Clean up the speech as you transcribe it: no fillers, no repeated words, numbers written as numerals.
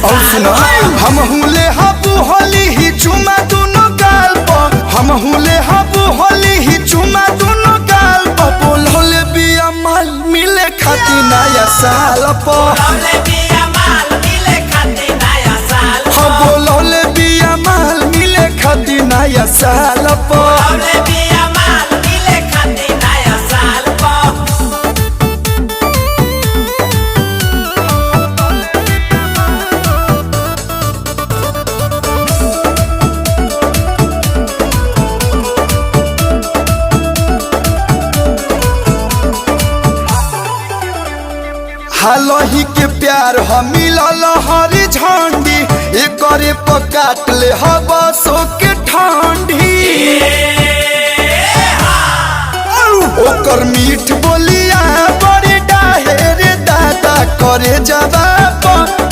और सुना हम हुले हबू होली ही चुमा दोनों गाल पर हम हुले हबू होली ही चुमा दोनों गाल पर बोल होले बिया माल मिले खाती नया साल पर हाँ बोल होले बिया माल मिले खाती नया साल पर हालही के प्यार हम मिलल हरी झंडी एकरे पकाट ले हबसो के ठंडी ओकर मीठ बोलिया बड़ी डाहे रे दादा करे जवाब